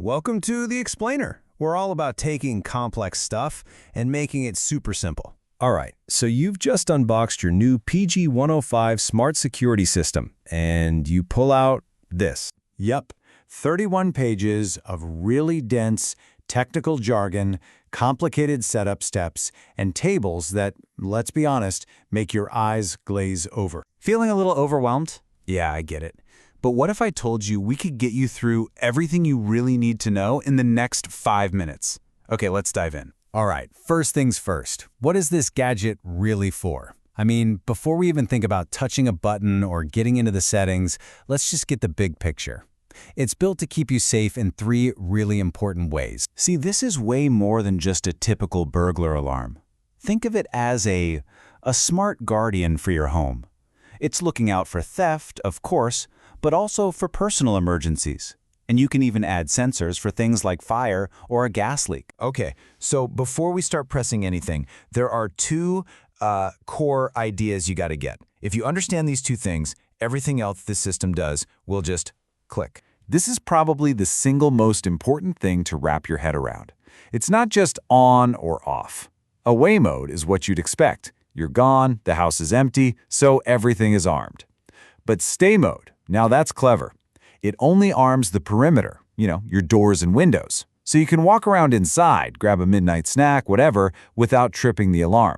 Welcome to The Explainer. We're all about taking complex stuff and making it super simple. All right, so you've just unboxed your new PG-105 smart security system, and you pull out this. Yep, 31 pages of really dense technical jargon, complicated setup steps, and tables that, let's be honest, make your eyes glaze over. Feeling a little overwhelmed? Yeah, I get it. But what if I told you we could get you through everything you really need to know in the next 5 minutes? Okay, let's dive in. All right, first things first. What is this gadget really for? I mean, before we even think about touching a button or getting into the settings, let's just get the big picture. It's built to keep you safe in 3 really important ways. See, this is way more than just a typical burglar alarm. Think of it as a smart guardian for your home. It's looking out for theft, of course, but also for personal emergencies. And you can even add sensors for things like fire or a gas leak. Okay, so before we start pressing anything, there are 2 core ideas you got to get. If you understand these 2 things, everything else this system does will just click. This is probably the single most important thing to wrap your head around. It's not just on or off. Away mode is what you'd expect. You're gone, the house is empty, so everything is armed. But stay mode, now that's clever. It only arms the perimeter, your doors and windows. So you can walk around inside, grab a midnight snack, whatever, without tripping the alarm.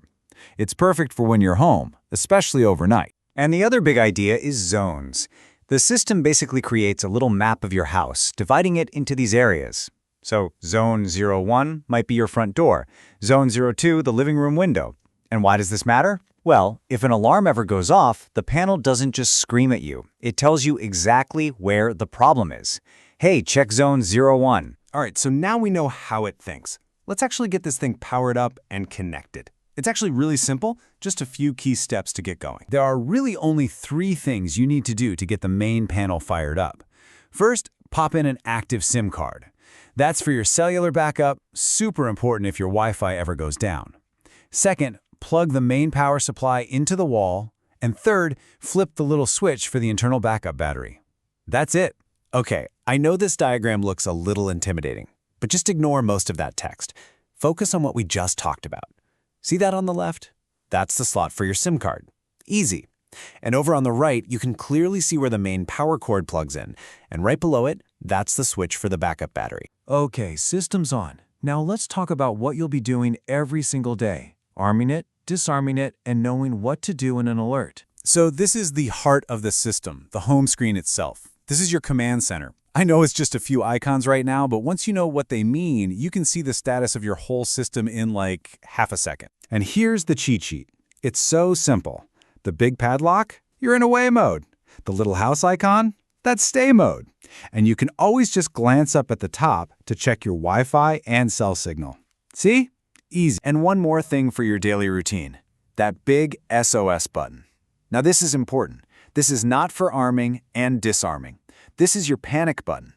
It's perfect for when you're home, especially overnight. And the other big idea is zones. The system basically creates a little map of your house, dividing it into these areas. So Zone 01 might be your front door, Zone 02 the living room window. And why does this matter? Well, if an alarm ever goes off, the panel doesn't just scream at you. It tells you exactly where the problem is. Hey, check Zone 01. All right, so now we know how it thinks. Let's actually get this thing powered up and connected. It's actually really simple, just a few key steps to get going. There are really only 3 things you need to do to get the main panel fired up. First, pop in an active SIM card. That's for your cellular backup, super important if your Wi-Fi ever goes down. Second, plug the main power supply into the wall. And third, flip the little switch for the internal backup battery. That's it. Okay, I know this diagram looks a little intimidating, but just ignore most of that text. Focus on what we just talked about. See that on the left? That's the slot for your SIM card. Easy. And over on the right, you can clearly see where the main power cord plugs in. And right below it, that's the switch for the backup battery. Okay, system's on. Now let's talk about what you'll be doing every single day. Arming it, disarming it, and knowing what to do in an alert. So this is the heart of the system, the home screen itself. This is your command center. I know it's just a few icons right now, but once you know what they mean, you can see the status of your whole system in like half a second. And here's the cheat sheet. It's so simple. The big padlock? You're in away mode. The little house icon? That's stay mode. And you can always just glance up at the top to check your Wi-Fi and cell signal. See? Easy. And one more thing for your daily routine. That big SOS button. Now this is important. This is not for arming and disarming. This is your panic button.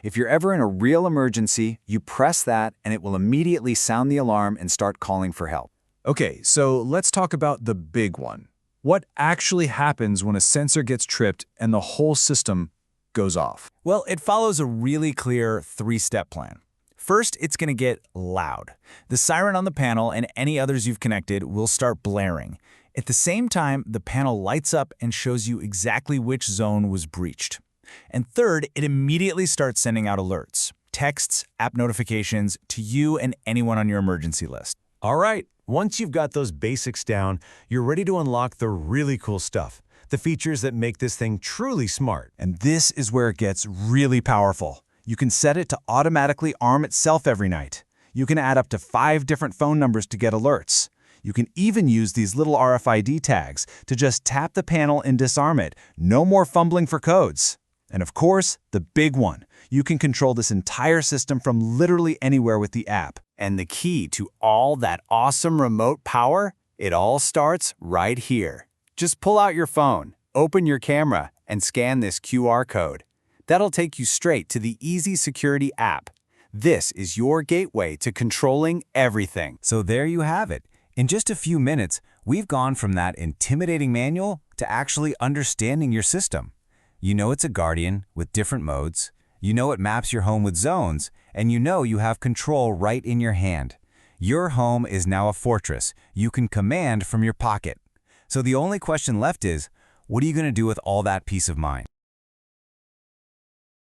If you're ever in a real emergency, you press that and it will immediately sound the alarm and start calling for help. Okay, so let's talk about the big one. What actually happens when a sensor gets tripped and the whole system goes off? Well, it follows a really clear 3-step plan. First, it's going to get loud. The siren on the panel and any others you've connected will start blaring. At the same time, the panel lights up and shows you exactly which zone was breached. And third, it immediately starts sending out alerts, texts, app notifications to you and anyone on your emergency list. All right, once you've got those basics down, you're ready to unlock the really cool stuff, the features that make this thing truly smart. And this is where it gets really powerful. You can set it to automatically arm itself every night. You can add up to 5 different phone numbers to get alerts. You can even use these little RFID tags to just tap the panel and disarm it. No more fumbling for codes. And of course, the big one. You can control this entire system from literally anywhere with the app. And the key to all that awesome remote power? It all starts right here. Just pull out your phone, open your camera, and scan this QR code. That'll take you straight to the Easy Security app. This is your gateway to controlling everything. So there you have it. In just a few minutes, we've gone from that intimidating manual to actually understanding your system. You know it's a guardian with different modes. You know it maps your home with zones, and you know you have control right in your hand. Your home is now a fortress you can command from your pocket. So the only question left is, what are you going to do with all that peace of mind?